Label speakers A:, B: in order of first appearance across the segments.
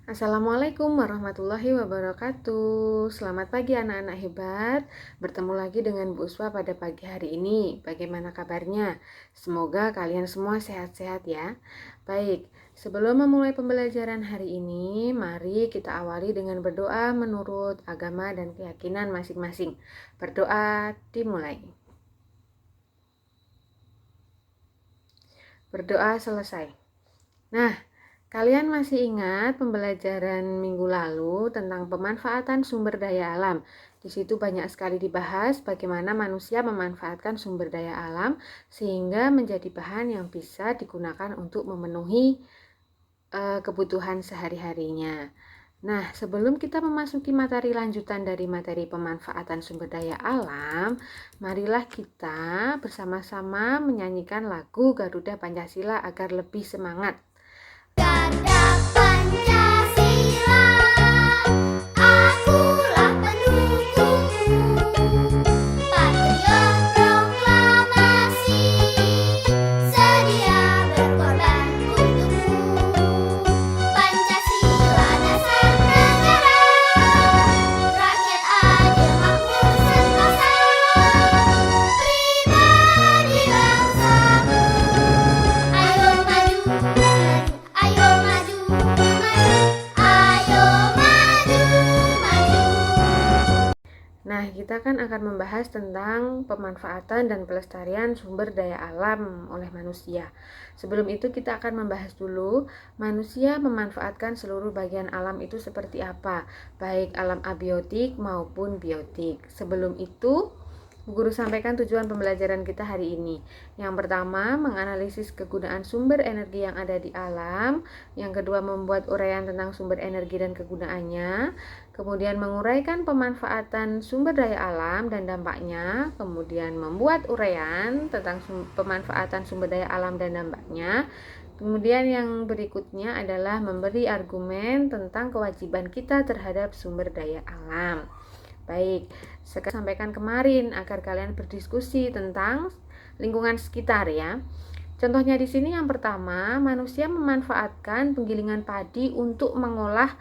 A: Assalamualaikum warahmatullahi wabarakatuh. Selamat pagi anak-anak hebat. Bertemu lagi dengan Bu Uswa pada pagi hari ini. Bagaimana kabarnya? Semoga kalian semua sehat-sehat ya. Baik, sebelum memulai pembelajaran hari ini, mari kita awali dengan berdoa menurut agama dan keyakinan masing-masing. Berdoa dimulai. Berdoa selesai. Nah, kalian masih ingat pembelajaran minggu lalu tentang pemanfaatan sumber daya alam? Di situ banyak sekali dibahas bagaimana manusia memanfaatkan sumber daya alam sehingga menjadi bahan yang bisa digunakan untuk memenuhi kebutuhan sehari-harinya. Nah, sebelum kita memasuki materi lanjutan dari materi pemanfaatan sumber daya alam, marilah kita bersama-sama menyanyikan lagu Garuda Pancasila agar lebih semangat.
B: Ganda Pancasila, akulah pendukungmu. Patriot proklamasi, sedia berkorban untukmu. Pancasila dasar negara, rakyat adil makmur sentosa. Pribadi bangsamu, ayo maju, ayo maju, ayo maju, maju.
A: Nah, kita akan membahas tentang pemanfaatan dan pelestarian sumber daya alam oleh manusia. Sebelum itu kita akan membahas dulu manusia memanfaatkan seluruh bagian alam itu seperti apa, baik alam abiotik maupun biotik. Sebelum itu, Bu Guru sampaikan tujuan pembelajaran kita hari ini. Yang pertama, menganalisis kegunaan sumber energi yang ada di alam. Yang kedua, membuat uraian tentang sumber energi dan kegunaannya. Kemudian menguraikan pemanfaatan sumber daya alam dan dampaknya. Kemudian membuat uraian tentang pemanfaatan sumber daya alam dan dampaknya. Kemudian yang berikutnya adalah memberi argumen tentang kewajiban kita terhadap sumber daya alam. Baik, saya sampaikan kemarin agar kalian berdiskusi tentang lingkungan sekitar ya. Contohnya di sini yang pertama, manusia memanfaatkan penggilingan padi untuk mengolah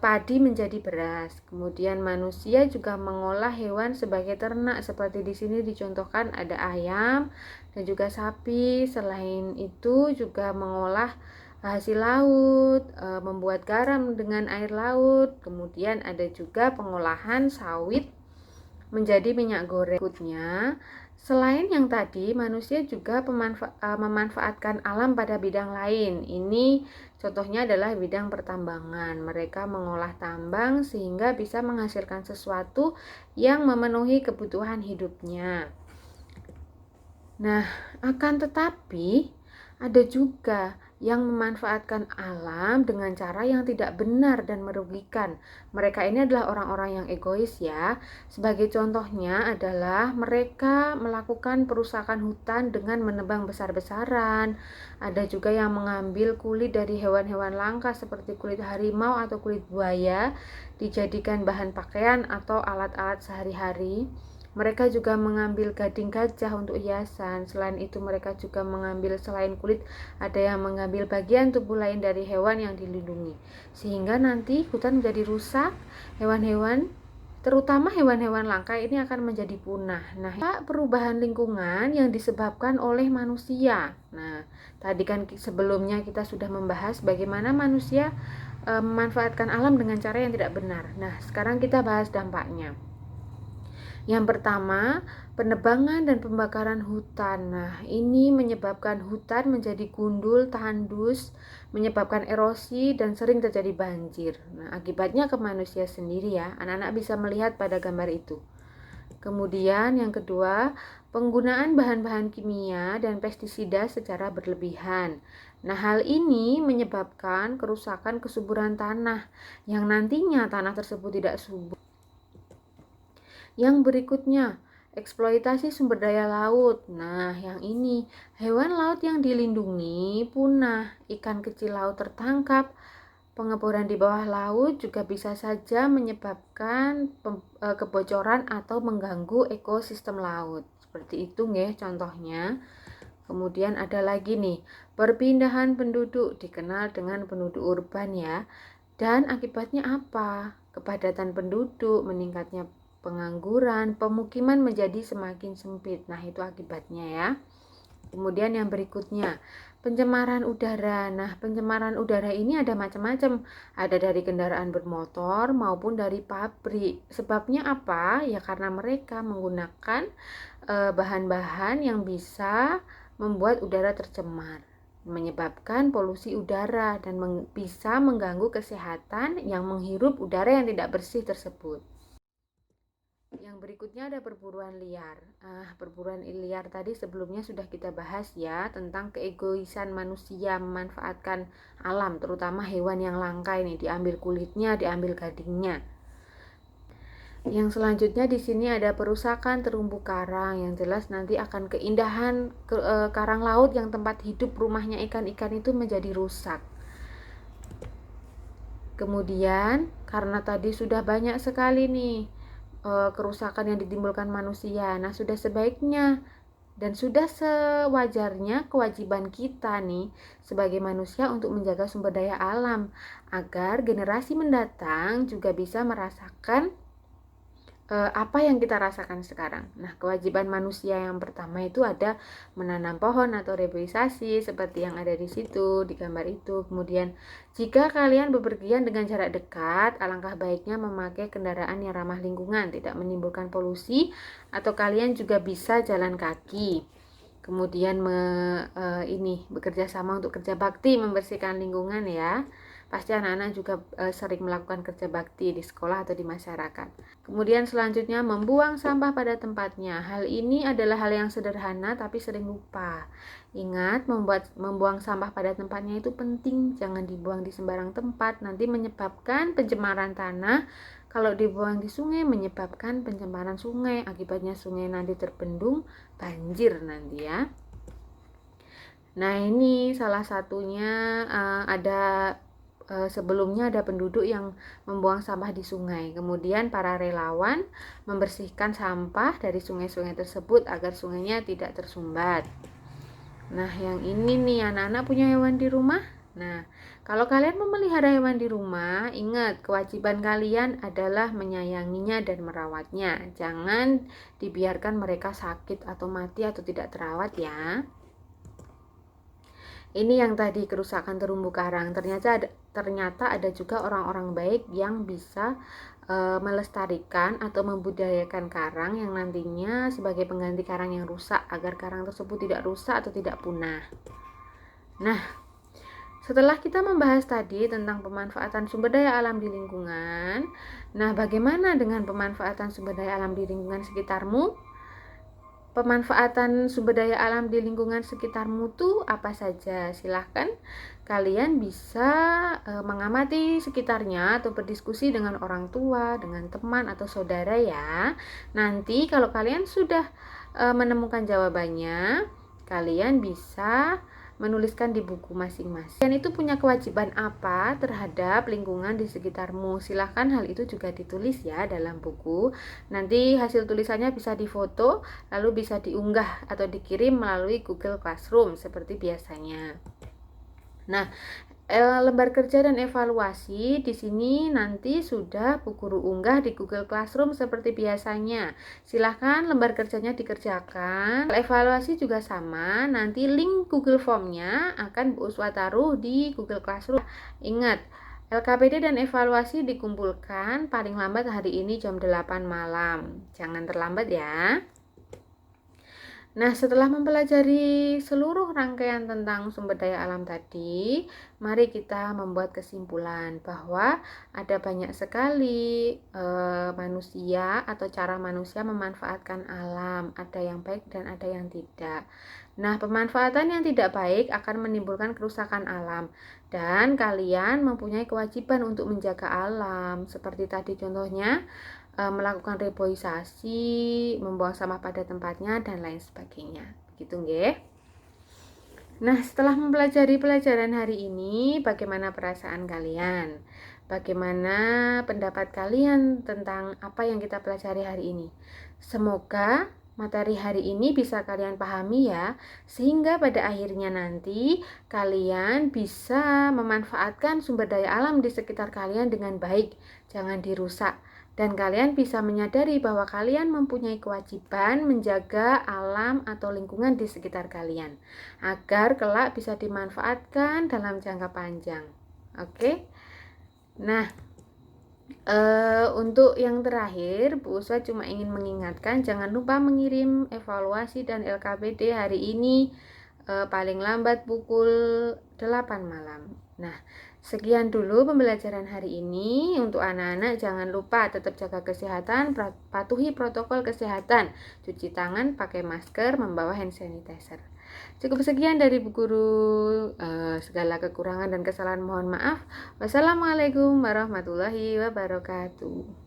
A: padi menjadi beras. Kemudian manusia juga mengolah hewan sebagai ternak seperti di sini dicontohkan ada ayam dan juga sapi. Selain itu juga mengolah hasil laut, membuat garam dengan air laut. Kemudian ada juga pengolahan sawit menjadi minyak goreng. Berikutnya, selain yang tadi, manusia juga memanfaatkan alam pada bidang lain. Ini contohnya adalah bidang pertambangan. Mereka mengolah tambang sehingga bisa menghasilkan sesuatu yang memenuhi kebutuhan hidupnya. Nah, akan tetapi ada juga yang memanfaatkan alam dengan cara yang tidak benar dan merugikan. Mereka ini adalah orang-orang yang egois ya. Sebagai contohnya adalah mereka melakukan perusakan hutan dengan menebang besar-besaran. Ada juga yang mengambil kulit dari hewan-hewan langka seperti kulit harimau atau kulit buaya dijadikan bahan pakaian atau alat-alat sehari-hari. Mereka juga mengambil gading gajah untuk hiasan. Selain itu mereka juga mengambil selain kulit, ada yang mengambil bagian tubuh lain dari hewan yang dilindungi. Sehingga nanti hutan menjadi rusak, hewan-hewan terutama hewan-hewan langka ini akan menjadi punah. Nah, perubahan lingkungan yang disebabkan oleh manusia. Nah, tadi kan sebelumnya kita sudah membahas bagaimana manusia memanfaatkan alam dengan cara yang tidak benar. Nah, sekarang kita bahas dampaknya. Yang pertama, penebangan dan pembakaran hutan. Nah, ini menyebabkan hutan menjadi gundul, tandus, menyebabkan erosi dan sering terjadi banjir. Nah, akibatnya ke manusia sendiri ya. Anak-anak bisa melihat pada gambar itu. Kemudian yang kedua, penggunaan bahan-bahan kimia dan pestisida secara berlebihan. Nah, hal ini menyebabkan kerusakan kesuburan tanah yang nantinya tanah tersebut tidak subur. Yang berikutnya, eksploitasi sumber daya laut. Nah, yang ini, hewan laut yang dilindungi punah, ikan kecil laut tertangkap. Pengeboran di bawah laut juga bisa saja menyebabkan kebocoran atau mengganggu ekosistem laut. Seperti itu nggih contohnya. Kemudian ada lagi nih, perpindahan penduduk dikenal dengan penduduk urban ya. Dan akibatnya apa? Kepadatan penduduk, meningkatnya pengangguran, pemukiman menjadi semakin sempit. Nah, itu akibatnya ya. Kemudian yang berikutnya, pencemaran udara. Nah, pencemaran udara ini ada macam-macam. Ada dari kendaraan bermotor maupun dari pabrik. Sebabnya apa? Ya karena mereka menggunakan bahan-bahan yang bisa membuat udara tercemar, menyebabkan polusi udara dan bisa mengganggu kesehatan yang menghirup udara yang tidak bersih tersebut. Yang berikutnya ada perburuan liar. Perburuan liar tadi sebelumnya sudah kita bahas ya, tentang keegoisan manusia memanfaatkan alam, terutama hewan yang langka ini, diambil kulitnya, diambil gadingnya. Yang selanjutnya di sini ada perusakan terumbu karang, yang jelas nanti akan keindahan karang laut yang tempat hidup rumahnya ikan-ikan itu menjadi rusak. Kemudian karena tadi sudah banyak sekali nih kerusakan yang ditimbulkan manusia. Nah, sudah sebaiknya dan sudah sewajarnya kewajiban kita nih sebagai manusia untuk menjaga sumber daya alam agar generasi mendatang juga bisa merasakan apa yang kita rasakan sekarang. Nah, kewajiban manusia yang pertama itu ada menanam pohon atau reboisasi seperti yang ada di situ, di gambar itu. Kemudian, jika kalian bepergian dengan jarak dekat, alangkah baiknya memakai kendaraan yang ramah lingkungan, tidak menimbulkan polusi, atau kalian juga bisa jalan kaki. Kemudian bekerja sama untuk kerja bakti membersihkan lingkungan ya. Pasti anak-anak juga sering melakukan kerja bakti di sekolah atau di masyarakat. Kemudian selanjutnya membuang sampah pada tempatnya. Hal ini adalah hal yang sederhana tapi sering lupa. Ingat, membuang sampah pada tempatnya itu penting. Jangan dibuang di sembarang tempat, nanti menyebabkan pencemaran tanah. Kalau dibuang di sungai menyebabkan pencemaran sungai. Akibatnya sungai nanti terbendung, banjir nanti ya. Nah, ini salah satunya sebelumnya ada penduduk yang membuang sampah di sungai. Kemudian para relawan membersihkan sampah dari sungai-sungai tersebut agar sungainya tidak tersumbat. Nah, yang ini nih, anak-anak punya hewan di rumah. Nah, kalau kalian memelihara hewan di rumah, ingat kewajiban kalian adalah menyayanginya dan merawatnya. Jangan dibiarkan mereka sakit atau mati atau tidak terawat ya. Ini yang tadi kerusakan terumbu karang. Ternyata ada juga orang-orang baik yang bisa melestarikan atau membudidayakan karang yang nantinya sebagai pengganti karang yang rusak agar karang tersebut tidak rusak atau tidak punah. Nah, setelah kita membahas tadi tentang pemanfaatan sumber daya alam di lingkungan, nah bagaimana dengan pemanfaatan sumber daya alam di lingkungan sekitarmu? Pemanfaatan sumber daya alam di lingkungan sekitarmu tuh apa saja? Silahkan kalian bisa mengamati sekitarnya atau berdiskusi dengan orang tua, dengan teman atau saudara ya. Nanti kalau kalian sudah menemukan jawabannya, kalian bisa menuliskan di buku masing-masing. Dan itu punya kewajiban apa terhadap lingkungan di sekitarmu? Silahkan hal itu juga ditulis ya dalam buku. Nanti hasil tulisannya bisa difoto, lalu bisa diunggah atau dikirim melalui Google Classroom seperti biasanya. Nah, lembar kerja dan evaluasi di sini nanti sudah Bu Guru unggah di Google Classroom seperti biasanya. Silahkan lembar kerjanya dikerjakan. Evaluasi juga sama, nanti link Google Form-nya akan Bu Uswa taruh di Google Classroom. Ingat, LKPD dan evaluasi dikumpulkan paling lambat hari ini jam 8 malam. Jangan terlambat ya. Nah, setelah mempelajari seluruh rangkaian tentang sumber daya alam tadi, mari kita membuat kesimpulan bahwa ada banyak sekali manusia atau cara manusia memanfaatkan alam. Ada yang baik dan ada yang tidak. Nah, pemanfaatan yang tidak baik akan menimbulkan kerusakan alam. Dan kalian mempunyai kewajiban untuk menjaga alam. Seperti tadi contohnya, melakukan reboisasi, membuang sampah pada tempatnya dan lain sebagainya. Begitu nggih. Nah, setelah mempelajari pelajaran hari ini, bagaimana perasaan kalian? Bagaimana pendapat kalian tentang apa yang kita pelajari hari ini? Semoga materi hari ini bisa kalian pahami ya, sehingga pada akhirnya nanti kalian bisa memanfaatkan sumber daya alam di sekitar kalian dengan baik, jangan dirusak. Dan kalian bisa menyadari bahwa kalian mempunyai kewajiban menjaga alam atau lingkungan di sekitar kalian, agar kelak bisa dimanfaatkan dalam jangka panjang. Oke? Nah, untuk yang terakhir, Bu Uswa cuma ingin mengingatkan jangan lupa mengirim evaluasi dan LKPD hari ini paling lambat pukul 8 malam. Nah, sekian dulu pembelajaran hari ini. Untuk anak-anak jangan lupa tetap jaga kesehatan, patuhi protokol kesehatan, cuci tangan, pakai masker, membawa hand sanitizer. Cukup sekian dari Bu Guru, segala kekurangan dan kesalahan mohon maaf. Wassalamualaikum warahmatullahi wabarakatuh.